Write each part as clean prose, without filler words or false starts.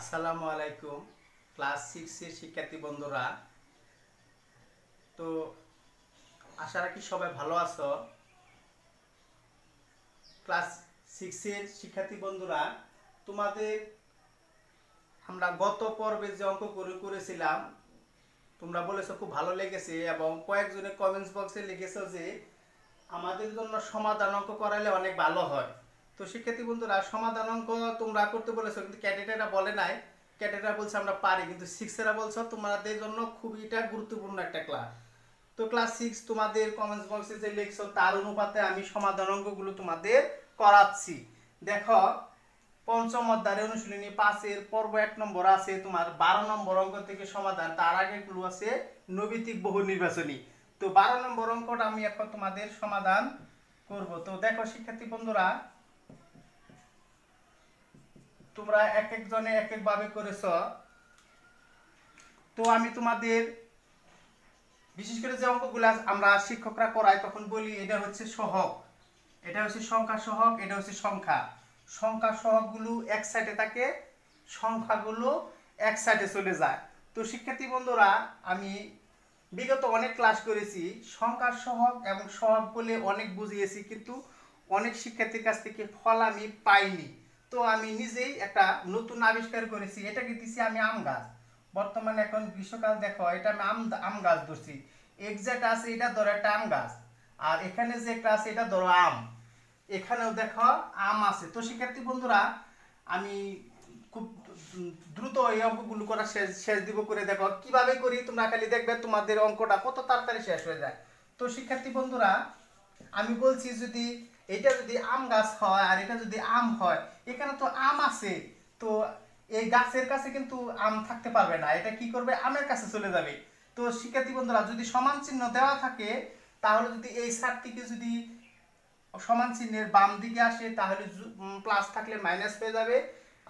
আসসালামু আলাইকুম ক্লাস 6 এর শিক্ষার্থী বন্ধুরা। তো আশা রাখি সবাই ভালো আছো। ক্লাস 6 এর শিক্ষার্থী বন্ধুরা, তোমাদের আমরা গত পর্বে যে অঙ্ক করেছিলাম, তোমরা বলেছো খুব ভালো লেগেছে এবং কয়েকজনে কমেন্টস বক্সে লিখেছো যে আমাদের জন্য সমাধান অঙ্ক করালে অনেক ভালো হয়। তো শিক্ষার্থী বন্ধুরা, সমাধান অঙ্ক তোমরা করতে বলেছো, কিন্তু ক্যাডেটেরা বলে নাই। ক্যাডেটরা বলছে আমরা পারি, কিন্তু সিক্সেরা বলছো তোমাদের জন্য খুবই এটা গুরুত্বপূর্ণ একটা ক্লাস। তো ক্লাস 6 তোমাদের কমেন্টস বক্সে যে লিখছো তার অনুপাতে আমি সমাধান অঙ্কগুলো তোমাদের করাচ্ছি। দেখো, পঞ্চম অধ্যায়ের অনুশীলনী 5 এর পর্ব 1 নম্বর আছে তোমার 12 নম্বর অঙ্ক থেকে সমাধান, তার আগে গুলো আছে নৈবিত্তিক বহু নির্বাচনী। তো 12 নম্বর অঙ্কটা আমি এখন তোমাদের সমাধান করব। তো দেখো শিক্ষার্থী বন্ধুরা, তোমরা এক এক জনে এক এক ভাবে করেছো। তো আমি তোমাদের বিশেষ করে যে অঙ্কগুলো আমরা শিক্ষকরা করাই তখন বলি এটা হচ্ছে সহগ, এটা হচ্ছে সংখ্যা সহগ, এটা হচ্ছে সংখ্যা। সংখ্যা সহগগুলো এক সাইডে থাকে, সংখ্যাগুলো এক সাইডে চলে যায়। তো শিক্ষার্থী বন্ধুরা, আমি বিগত অনেক ক্লাস করেছি, সংখ্যার সহগ এবং সহগ বলে অনেক বুঝিয়েছি, কিন্তু অনেক শিক্ষার্থীর কাছ থেকে ফল আমি পাইনি। তো আমি নিজেই একটা নতুন আবিষ্কার করেছি, এটাকে দিছি আমি আম গাছ। বর্তমানে এখন গ্রীষ্মকাল, দেখো এটা আমি আম গাছ ধরছি। এক্সাক্ট আছে এটা ধরো একটা আম গাছ, আর এখানে যে একটা আছে এটা ধরো আম, এখানেও দেখো আম আছে। তো শিক্ষার্থী বন্ধুরা, আমি খুব দ্রুত এই অঙ্কগুলো করা শেষ দিব করে দেখো কিভাবে করি, তোমরা খালি দেখবে তোমাদের অঙ্কটা কত তাড়াতাড়ি শেষ হয়ে যায়। তো শিক্ষার্থী বন্ধুরা, আমি বলছি যদি এটা যদি আম গাছ হয় আর এটা যদি আম হয়, এখানে তো আম আছে, তো এই গাছের কাছে কিন্তু আম থাকতে পারবে না, এটা কি করবে, আমের কাছে চলে যাবে। তো শিক্ষার্থী বন্ধুরা, যদি সমান চিহ্ন দেওয়া থাকে, তাহলে যদি এই সারটিকে যদি সমান চিহ্নের বাম দিকে আসে তাহলে প্লাস থাকলে মাইনাস হয়ে যাবে,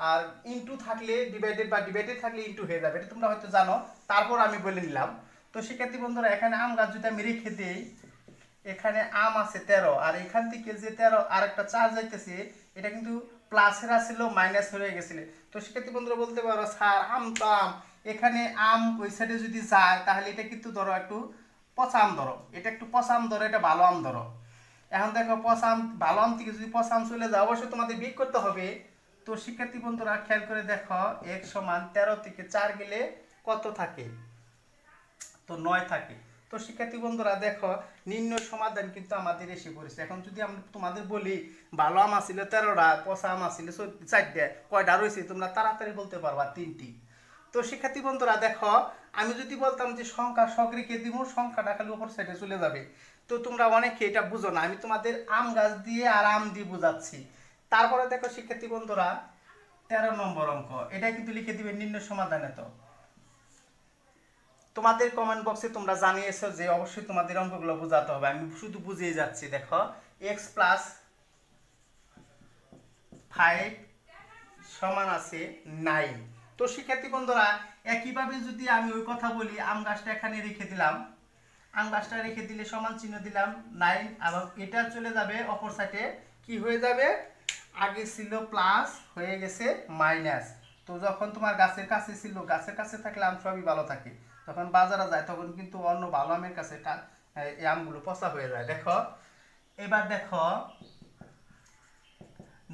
আর ইনটু থাকলে ডিভাইডেড বা ডিভাইডেড থাকলে ইনটু হয়ে যাবে, এটা তোমরা হয়তো জানো, তারপর আমি বলে নিলাম। তো শিক্ষার্থী বন্ধুরা, এখানে আম গাছ যদি আমি রেখে দেই, এখানে আম আছে 13, আর এখান থেকে যে 13 আর একটা 4 যাইতেছে, এটা কিন্তু প্লাসের আসছিল মাইনাস হয়ে গেছিল। তো শিক্ষার্থী বন্ধুরা বলতে পারো স্যার আম তো আম, এখানে আম ওই সাইডে যদি যায় তাহলে এটা কিন্তু ধরো একটু পচা আম ধরো, এটা একটু পচা আম ধরো, এটা ভালো আম ধরো। এখন দেখো পচা আম, ভালো আম থেকে যদি পচা আম চলে যায় অবশ্যই তোমাদের বিয়োগ করতে হবে। তো শিক্ষার্থী বন্ধুরা খেয়াল করে দেখো, এক সমান 13 থেকে 4 গেলে কত থাকে, তো 9 থাকে। তো শিক্ষার্থী বন্ধুরা দেখো, নির্ণয় সমাধান কিন্তু আমাদের এসে পড়েছে। এখন যদি আমরা তোমাদের বলি ভালো আম আসলে 13টা, পচা আম আসলে 4টা, কয়টা রয়েছে তোমরা তাড়াতাড়ি বলতে পারবা 3টি। তো শিক্ষার্থী বন্ধুরা দেখো, আমি যদি বলতাম যে সংখ্যা শখ রেখে দিব, সংখ্যাটা খালি উপর সাইডে চলে যাবে। তো তোমরা অনেকে এটা বুঝো না, আমি তোমাদের আম গাছ দিয়ে আর আম দিয়ে বোঝাচ্ছি। তারপরে দেখো শিক্ষার্থী বন্ধুরা, 13 নম্বর অঙ্ক, এটা কিন্তু লিখে দিবে নির্ণয় সমাধানে। তো তোমাদের কমেন্ট বক্সে তোমরা জানিয়েছো যে অবশ্যই তোমাদের অঙ্কগুলো বোঝাতে হবে, আমি শুধু বুঝিয়ে যাচ্ছি। দেখো, x প্লাস 5 সমান আছে 9। তো শিক্ষার্থী বন্ধুরা, একইভাবে যদি আমি ওই কথা বলি, আম গাছটা এখানে রেখে দিলাম, আম গাছটা রেখে দিলে সমান চিহ্ন দিলাম 9, এবং এটা চলে যাবে অপর সাইডে, কি হয়ে যাবে, আগে ছিল প্লাস হয়ে গেছে মাইনাস। তো যখন তোমার গাছের কাছে ছিল, গাছের কাছে থাকলে আম সবই ভালো থাকে, তখন বাজারে যায় তখন কিন্তু অন্য ভালো আমের কাছে এই আমগুলো পচা হয়ে যায়। দেখো এবার দেখো,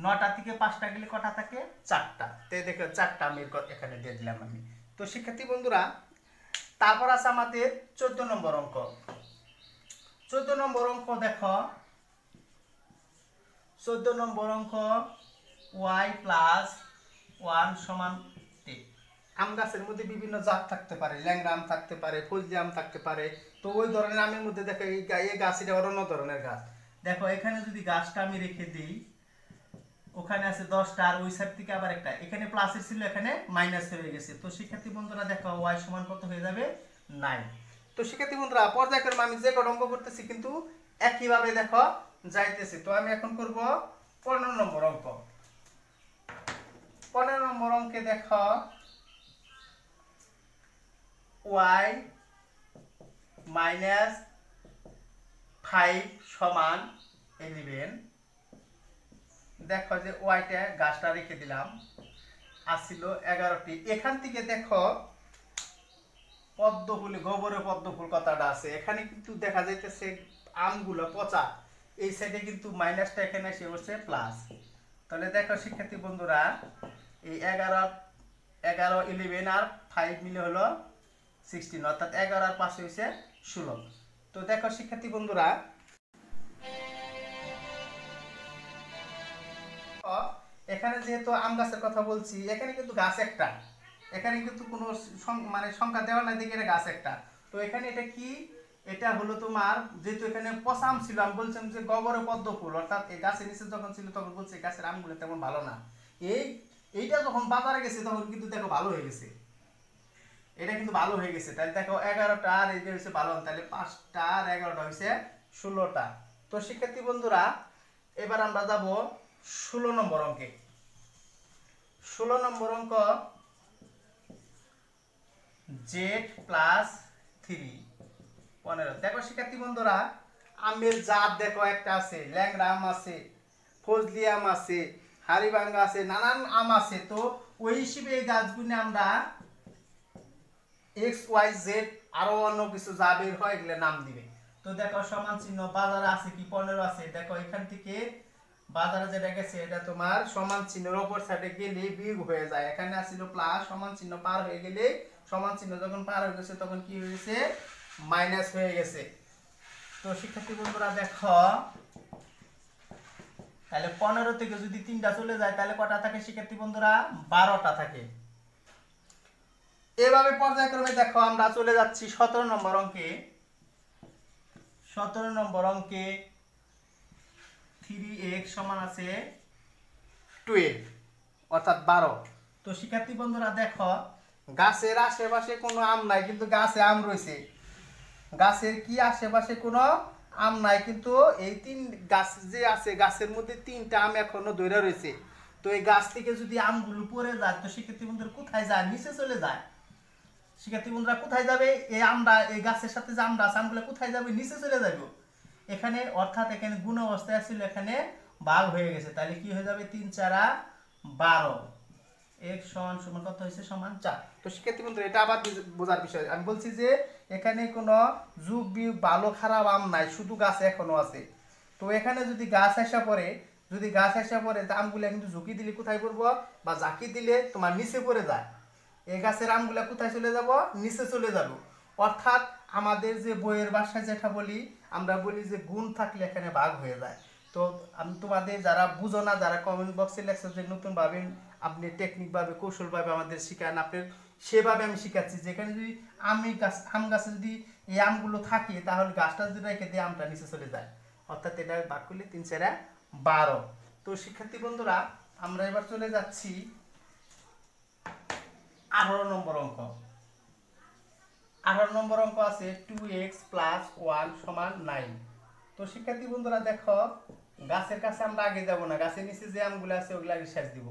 9টা থেকে 5টা গেলে কটা থাকে, 4টা। তো দেখো 4টা আমি এখানে দিয়ে দিলাম আমি। তো শিক্ষার্থী বন্ধুরা, তারপর আছে আমাদের 14 নম্বর অঙ্ক। 14 নম্বর অঙ্ক দেখো, 14 নম্বর অঙ্ক y প্লাস 1 সমান 10। আম গাছের মধ্যে বিভিন্ন জাত থাকতে পারে, ল্যাংড়া আম থাকতে পারে, ফজলি আম থাকতে পারে। তো ওই ধরনের আমের মধ্যে দেখো এই গাছ, এটা অন্য ধরনের গাছ। দেখো এখানে যদি গাছটা আমি রেখে দিই, ওখানে আছে 10টা, আর ওই সাইড থেকে আবার একটা, এখানে প্লাসের ছিল এখানে মাইনাস হয়ে গেছে। তো শিক্ষার্থী বন্ধুরা দেখো y সমান কত হয়ে যাবে, 9। তো শিক্ষার্থী বন্ধুরা, পর্যায়ক্রমে আমি যে কটা অঙ্ক করতেছি কিন্তু একইভাবে দেখো যাইতেছি। তো আমি এখন করব 15 নম্বর অঙ্ক। 15 নম্বর অঙ্কে দেখো, y মাইনাস 5 সমান 11। দেখো যে ওয়াইটা গাছটা রেখে দিলাম, আসছিল 11টি। এখান থেকে দেখো পদ্ম ফুল, গোবরে পদ্ম ফুল কথাটা আছে, এখানে কিন্তু দেখা যাইতেছে আমগুলো পচা, এই সাইডে কিন্তু মাইনাসটা এখানে এসে বসছে প্লাস। তাহলে দেখো শিক্ষার্থী বন্ধুরা, এই 11 11 আর 5 মিলে হলো 16, অর্থাৎ 11 আর 5 হয়েছে 16। তো দেখো শিক্ষার্থী বন্ধুরা, এখানে যেহেতু আম গাছের কথা বলছি, এখানে কিন্তু গাছ একটা, এখানে কিন্তু কোনো মানে সংখ্যা দেওয়া নাই, দেখে গাছ একটা। তো এখানে এটা কি, এটা হলো তোমার, যেহেতু এখানে পচা আম ছিল, আমি বলছিলাম যে গোবরে পদ্ম ফুল, অর্থাৎ এই গাছের নিচে যখন ছিল তখন বলছে গাছের আমগুলো তেমন ভালো না। এইটা যখন বাজারে গেছে তখন কিন্তু দেখো ভালো হয়ে গেছে, এটা কিন্তু ভালো হয়ে গেছে। তাহলে দেখো 11টা আর এই যে হয়েছে ভালো, তাহলে 5টা আর 11টা হয়েছে 16টা। তো শিক্ষার্থী বন্ধুরা, এবার আমরা যাব 16 নম্বর অঙ্কে। 16 নম্বর অঙ্ক, z প্লাস 3 15। দেখো শিক্ষার্থী বন্ধুরা, আমের জাত দেখো একটা আছে, ল্যাংড়া আম আছে, ফজলি আম আছে, হাড়িভাঙ্গা আছে, নানান আম আছে। তো ওই হিসেবে এই গাছগুলো আমরা এক্স ওয়াই জেড আরো অন্য কিছু যা বের হয় এগুলো নাম দিবে। তো দেখো সমান চিহ্ন বাজারে আছে কি 15 আছে, দেখো এখান থেকে বাজারে যেটা গেছে এটা তোমার সমান চিহ্নের অপর সাইডে গেলে বিয়োগ হয়ে যায়, এখানে আসছিল প্লাস, সমান চিহ্ন পার হয়ে গেলে, সমান চিহ্ন যখন পার হয়ে গেছে তখন কি হয়ে গেছে, মাইনাস হয়ে গেছে। তো শিক্ষার্থী বন্ধুরা দেখো, তাহলে 15 থেকে যদি 3টা চলে যায় তাহলে কটা থাকে শিক্ষার্থী বন্ধুরা, 12টা থাকে। এভাবে পর্যায়ক্রমে দেখো আমরা চলে যাচ্ছি 17 নম্বর অঙ্কে। 17 নম্বর অঙ্কে 3x সমান আছে 12, অর্থাৎ 12। তো শিক্ষার্থী বন্ধুরা দেখো, গাছের আশেপাশে কোনো আম নাই কিন্তু গাছে আম রয়েছে, গাছের কি আশেপাশে কোনো আম নাই, কিন্তু এই 3 গাছ যে আছে গাছের মধ্যে 3টা আম এখনো ধরে রয়েছে। তো এই গাছ থেকে যদি আমগুলো পড়ে যায় তো শিক্ষার্থী বন্ধুরা কোথায় যায়, নিচে চলে যায়। শিক্ষার্থী বন্ধুরা কোথায় যাবে, এই আমরা এই গাছের সাথে যে আমরা আমগুলো কোথায় যাবে, নিচে চলে যাবে এখানে, অর্থাৎ এখানে গুণ অবস্থায় ছিল, এখানে ভাগ হয়ে গেছে, তাহলে কি হয়ে যাবে 3 4 12, x সমান সমান কত হয়েছে, সমান 4। তো শিক্ষার্থী বন্ধুরা এটা আবার বোঝার বিষয়, আমি বলছি যে এখানে কোনো যোগ বিয়োগ ভালো খারাপ আম নাই, শুধু গাছ এখনো আছে। তো এখানে যদি গাছ আসা পড়ে, যদি গাছ আসা পড়ে আমগুলো কিন্তু ঝুঁকি দিলে কোথায় পড়বো, বা ঝাঁকি দিলে তোমার নিচে পড়ে যায়, এই গাছের আমগুলা কোথায় চলে যাব, নিচে চলে যাব। অর্থাৎ আমাদের যে বইয়ের ভাষায় যেটা বলি, আমরা বলি যে গুণ থাকলে এখানে ভাগ হয়ে যায়। তো আমি তোমাদের যারা বুঝো না, যারা কমেন্ট বক্সে লেখছো যে নতুনভাবে আপনি টেকনিকভাবে কৌশলভাবে আমাদের শিখান, আপনার সেভাবে আমি শিখাচ্ছি। যেখানে যদি আম গাছে যদি এই আমগুলো থাকে তাহলে গাছটা যদি রেখে দিয়ে আমটা নিচে চলে যায়, অর্থাৎ এটা ভাগ করলে 3 4 12। তো শিক্ষার্থী বন্ধুরা, আমরা এবার চলে যাচ্ছি 18 নম্বর অঙ্ক। 18 নম্বর অঙ্ক আছে 2x প্লাস 1 সমান 9। তো শিক্ষার্থী বন্ধুরা দেখো, গাছের কাছে আমরা আগে যাব না, গাছের নিচে যে আমগুলো আছে ওগুলো আগে শেষ দিব।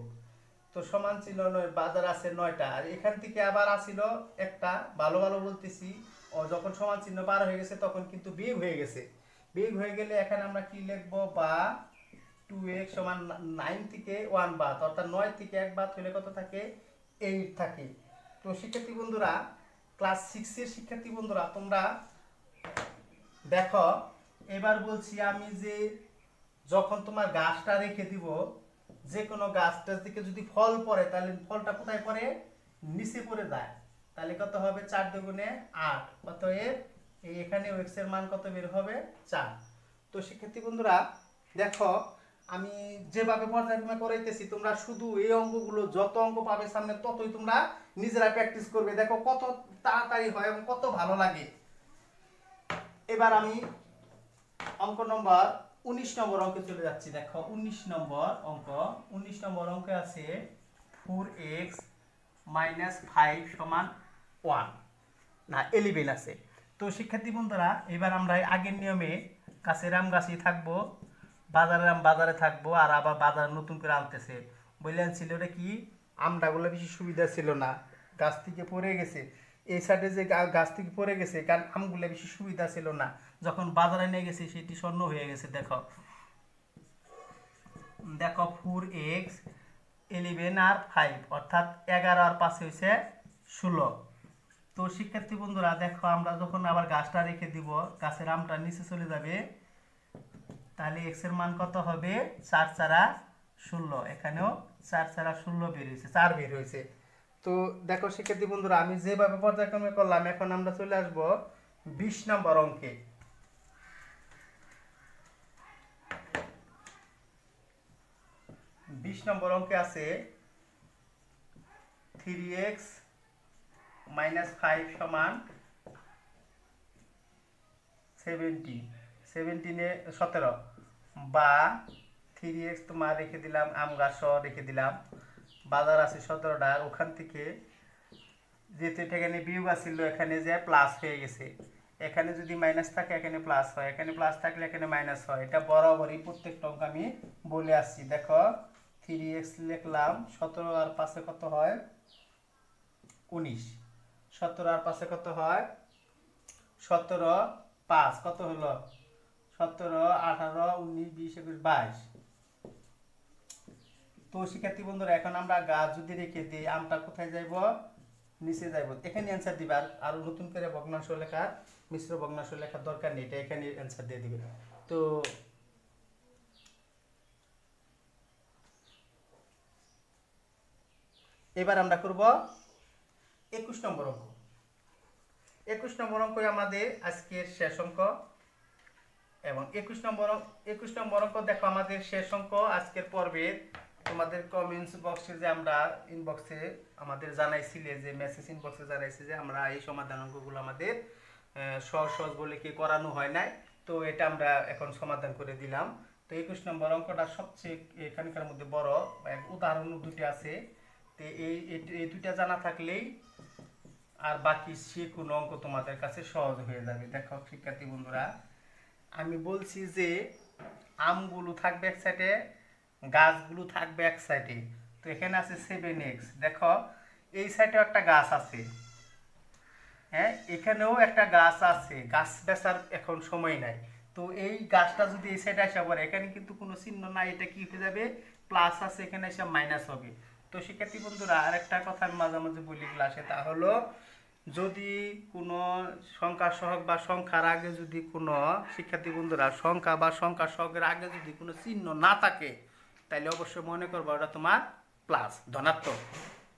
তো সমান ছিল 9, বাজার আছে 9টা, আর এখান থেকে আবার আসিল একটা, ভালো ভালো বলতেছি, ও যখন সমান চিহ্ন পার হয়ে গেছে তখন কিন্তু বিয়োগ হয়ে গেছে। বিয়োগ হয়ে গেলে এখানে আমরা কি লিখবো, বা 2x সমান 9 থেকে 1 বাদ, অর্থাৎ 9 থেকে 1 বাদ হলে কত থাকে, 8 থাকে। তো শিক্ষার্থী বন্ধুরা, ক্লাস 6 এর শিক্ষার্থী বন্ধুরা তোমরা দেখো, এবার বলছি আমি যে যখন তোমার গাছটা রেখে দিব, যে কোনো গাছটার দিকে যদি ফল পড়ে তাহলে ফলটা কোথায় পড়ে, নিচে পড়ে যায়, তাহলে কত হবে 4 দুগুণে 8, অতএব এখানে x এর মান কত বের হবে, 4। তো শিক্ষার্থী বন্ধুরা দেখো, আমি যেভাবে পর্যায়ক্রমে করাইতেছি তোমরা শুধু এই অঙ্কগুলো যত অঙ্ক পাবে সামনে ততই তোমরা নিজেরা প্র্যাকটিস করবে, দেখো কত তাড়াতাড়ি হয় এবং কত ভালো লাগে। এবার আমি অঙ্ক নম্বর 19 নম্বর অঙ্কে চলে যাচ্ছি। দেখো 19 নম্বর অঙ্ক, 19 নম্বর অঙ্কে আছে 4x মাইনাস 5 সমান 1 না 11 আছে। তো শিক্ষার্থী বন্ধুরা এবার আমরা আগের নিয়মে গাছের আম গাছই থাকবো, বাজারের আম বাজারে থাকবো, আর আবার বাজার নতুন করে আনতেছে বললেন ছিল ওটা কি, আমটাগুলো বেশি সুবিধা ছিল না, গাছ থেকে পড়ে গেছে, এই সাইডে যে গাছ থেকে পড়ে গেছে কারণ আমগুলো বেশি সুবিধা ছিল না, যখন বাজারে নিয়ে গেছে সেটি স্বর্ণ হয়ে গেছে। দেখো দেখো 4x 11 আর 5 অর্থাৎ 11 আর 5 হয়েছে 16। তো শিক্ষার্থী বন্ধুরা দেখো আমরা যখন আবার গাছটা রেখে দিব, গাছের আমটা নিচে চলে যাবে, তাহলে x এর মান কত হবে? 4 4 16। এখানেও 4 4 16 বের হয়েছে, 4 বের হয়েছে। তো দেখো শিক্ষার্থী বন্ধুরা আমি যেভাবে পর্যায়ক্রমে করলাম, এখন আমরা চলে আসব 20 নম্বর অঙ্কে। 20 নম্বর অঙ্কে আছে 3x - 5 সমান 17 বা 3x তোমার রেখে দিলাম, আম গাছ রেখে দিলাম, বাজার আছে 17টা, আর ওখান থেকে যেহেতু এখানে বিয়োগ আসছিল, এখানে যে প্লাস হয়ে গেছে, এখানে যদি মাইনাস থাকে এখানে প্লাস হয়, এখানে প্লাস থাকলে এখানে মাইনাস হয়। এটা বরাবরই প্রত্যেকটা অঙ্ক আমি বলে আসছি। দেখো 3x লিখলাম, 17 আর 5 কত হয়? 19। 17 আর 5 কত হয়? 17 5 কত হলো? 17 18 19 20 21 22। তো শিক্ষার্থী বন্ধুরা এখন আমরা গাছ যদি রেখে দিই, আমটা কোথায় যাইব? নিচে যাইব। এখানে অ্যান্সার দিবে, আর নতুন করে ভগ্নাংশ লেখার, মিশ্র ভগ্নাংশ লেখার দরকার নেই, এটা এখানে অ্যান্সার দিয়ে দিবে। তো এবার আমরা করব 21 নম্বর অঙ্ক। 21 নম্বর অঙ্ক আমাদের আজকের শেষ অঙ্ক, এবং 21 নম্বর অঙ্ক দেখো আমাদের শেষ অঙ্ক আজকের পর্বের। তোমাদের কমেন্টস বক্সে যে আমরা ইনবক্সে আমাদের জানাইছিলে, যে মেসেজ ইনবক্সে জানাইছি যে আমরা এই সমাধান অঙ্কগুলো আমাদের সহজ সহজ বলে কি করানো হয় নাই, তো এটা আমরা এখন সমাধান করে দিলাম। তো 21 নম্বর অঙ্কটা সবচেয়ে এখানকার মধ্যে বড়, উদাহরণ দুটি আছে। তো এই দুইটা জানা থাকলেই আর বাকি সে কোনো অঙ্ক তোমাদের কাছে সহজ হয়ে যাবে। দেখো শিক্ষার্থী বন্ধুরা আমি বলছি যে আমগুলো থাকবে এক সাইডে, গাছগুলো থাকবে এক সাইডে। তো এখানে আছে 7x, দেখো এই সাইডেও একটা গাছ আছে, হ্যাঁ এখানেও একটা গাছ আছে, গাছ বেচার এখন সময় নাই। তো এই গাছটা যদি এই সাইডে আসা পড়ে, এখানে কিন্তু কোনো চিহ্ন নাই, এটা কি হয়ে যাবে? প্লাস আছে, এখানে এসে মাইনাস হবে। তো শিক্ষার্থী বন্ধুরা আরেকটা কথা আমি মাঝে মাঝে বলি ক্লাসে, তা হলো যদি কোনো সংখ্যা সহগ বা সংখ্যার আগে যদি কোনো, শিক্ষার্থী বন্ধুরা সংখ্যা বা সংখ্যা সহগের আগে যদি কোনো চিহ্ন না থাকে, তাহলে অবশ্যই মনে করবো ওটা তোমার প্লাস, ধনাত্মক।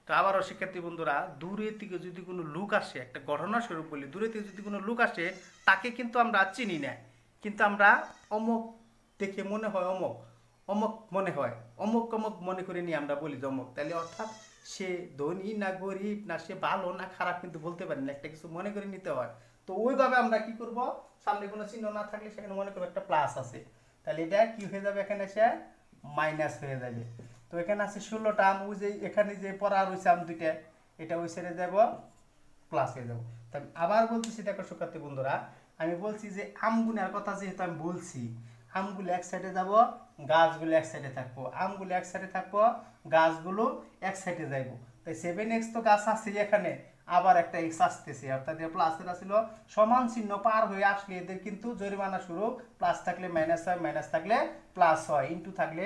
তো আবারও শিক্ষার্থী বন্ধুরা দূরে থেকে যদি কোনো লোক আসে, একটা ঘটনাস্বরূপ বলি, দূরে থেকে যদি কোনো লোক আসে, তাকে কিন্তু আমরা চিনি না, কিন্তু আমরা অমুক দেখে মনে হয় অমুক, অমুক মনে হয় অমুক, অমুক মনে করে নিয়ে আমরা বলি যে অমুক, তাহলে অর্থাৎ সে ধনী না গরিব না সে ভালো না খারাপ কিন্তু বলতে পারি না, একটা কিছু মনে করে নিতে হয়। তো ওইভাবে আমরা কি করব, সামনে কোনো চিহ্ন না থাকলে সেখানে মনে করবো একটা প্লাস আছে, তাহলে এটা কি হয়ে যাবে? এখানে সে মাইনাস হয়ে যাবে। তো এখানে আছে 16টা আম, ওই যে এখানে যে পড়া রয়েছে আম দুইটা, এটা ওই সাইডে যাব, প্লাস হয়ে যাব। তাই আবার বলতেছি দেখো শিক্ষার্থী বন্ধুরা, আমি বলছি যে আমগুলোর কথা যেহেতু আমি বলছি, আমগুলো এক সাইডে যাব, গাছগুলো এক সাইডে থাকবো, আমগুলো এক সাইডে থাকবো, গাছগুলো এক সাইডে যাইব। তাই 7x তো গাছ আছে এখানে, আবার একটা x আসতেছে, অর্থাৎ প্লাসের আসছিল, সমান চিহ্ন পার হয়ে আসলে এদের কিন্তু জরিমানা শুরু, প্লাস থাকলে মাইনাস হয়, মাইনাস থাকলে প্লাস হয়, ইনটু থাকলে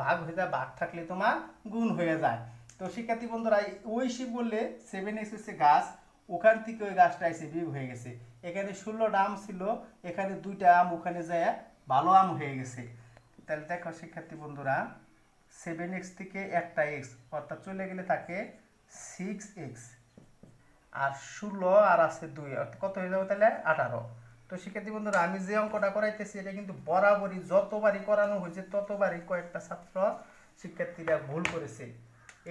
ভাগ হয়ে যায়, ভাগ থাকলে তোমার গুণ হয়ে যায়। তো শিক্ষার্থী বন্ধুরা ওই শিব বললে 7x হচ্ছে গাছ, ওখান থেকে ওই গাছটা এসে বিয়োগ হয়ে গেছে, এখানে 16টা আম ছিল, এখানে 2টা আম ওখানে যায় ভালো আম হয়ে গেছে। তাহলে দেখো শিক্ষার্থী বন্ধুরা 7x থেকে একটা x অর্থাৎ চলে গেলে থাকে 6x, আর 16 আর আছে 2, অর্থাৎ কত হয়ে যাবে তাহলে 18। তো শিক্ষার্থী বন্ধুরা আমি যে অঙ্কটা করাইতেছি এটা কিন্তু বরাবরই যতবারই করানো হয়েছে ততবারই কয়েকটা ছাত্র শিক্ষার্থীরা ভুল করেছে।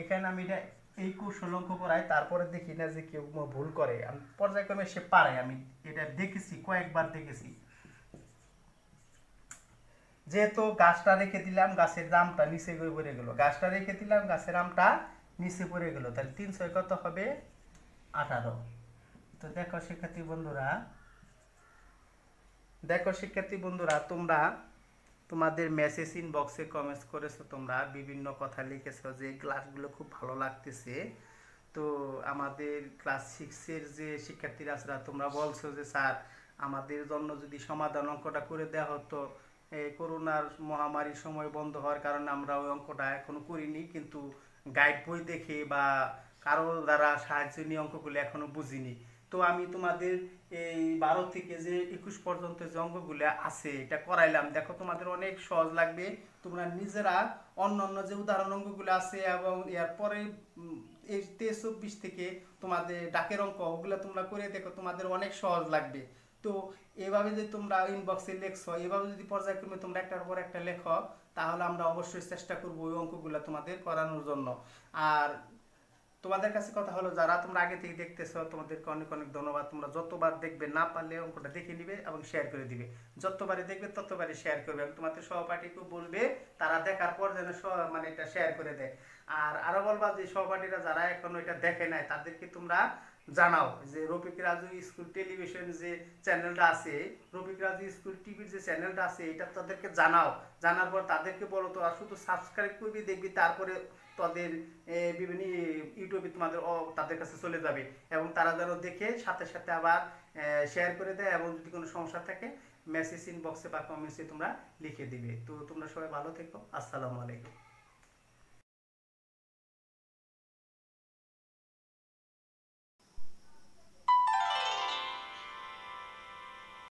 এখানে আমি এটা এই কৌশল অঙ্ক করাই, তারপরে দেখি না যে কেউ ভুল করে, আমি পর্যায়ক্রমে সে পারে, আমি এটা দেখেছি, কয়েকবার দেখেছি। যেহেতু গাছটা রেখে দিলাম, গাছের দামটা নিচে পড়ে গেল, গাছটা রেখে দিলাম, গাছের আমটা নিচে পড়ে গেল, তাহলে 3 6 কত হবে? 18। তো দেখো শিক্ষার্থী বন্ধুরা তোমরা তোমাদের মেসেজ ইনবক্সে কমেন্টস করেছো, তোমরা বিভিন্ন কথা লিখেছো যে ক্লাসগুলো খুব ভালো লাগতেছে। তো আমাদের ক্লাস 6-এর যে শিক্ষার্থীরা আছে তোমরা বলছো যে স্যার আমাদের জন্য যদি সমাধান অঙ্কটা করে দেওয়া হতো, এই করোনার মহামারীর সময় বন্ধ হওয়ার কারণে আমরা ওই অঙ্কটা এখনো করিনি, কিন্তু গাইড বই দেখে বা কারো দ্বারা সাহায্য নিয়ে অঙ্কগুলো এখনো বুঝিনি। তো আমি তোমাদের এই 12 থেকে যে 21 পর্যন্ত যে অঙ্কগুলো আছে এটা করাইলাম, দেখো তোমাদের অনেক সহজ লাগবে। তোমরা নিজেরা অন্য অন্য যে উদাহরণ অঙ্কগুলো আছে এবং এরপরে এই 23-24 থেকে তোমাদের ডাকের অঙ্ক, ওগুলো তোমরা করে দেখো, তোমাদের অনেক সহজ লাগবে। তো এভাবে যদি তোমরা ইনবক্সে লেখছো, এভাবে যদি পর্যায়ক্রমে তোমরা একটার পর একটা লেখো, তাহলে আমরা অবশ্যই চেষ্টা করবো ওই অঙ্কগুলো তোমাদের করানোর জন্য। আর তোমাদের কাছে কথা হলো, যারা তোমরা আগে থেকে দেখতেছো তোমাদেরকে অনেক অনেক ধন্যবাদ। তোমরা যতবার দেখবে, না পারলে অঙ্কটা দেখে নিবে এবং শেয়ার করে দিবে। যতবারই দেখবে ততবারই শেয়ার করবে এবং তোমাদের সহপাঠীকে বলবে তারা দেখার পর যেন মানে এটা শেয়ার করে দেয়। আর আরো বলবা যে সহপাঠীরা যারা এখনো এটা দেখে নাই তাদেরকে তোমরা জানাও যে রফিক রাজু স্কুল টেলিভিশন যে চ্যানেলটা আছে, রফিক রাজু স্কুল টিভির যে চ্যানেলটা আছে, এটা তাদেরকে জানাও। জানার পর তাদেরকে বলো তোরা শুধু সাবস্ক্রাইব করবি, দেখবি, তারপরে তাদের বিভিন্ন ইউটিউবে তোমাদের তাদের কাছে চলে যাবে এবং তারা যেন দেখে সাথে সাথে আবার শেয়ার করে দেয় এবং যদি কোনো সমস্যা থাকে মেসেজ ইনবক্সে বা কমেন্টসে তোমরা লিখে দিবে। তো তোমরা সবাই ভালো থেকো। আসসালামু আলাইকুম।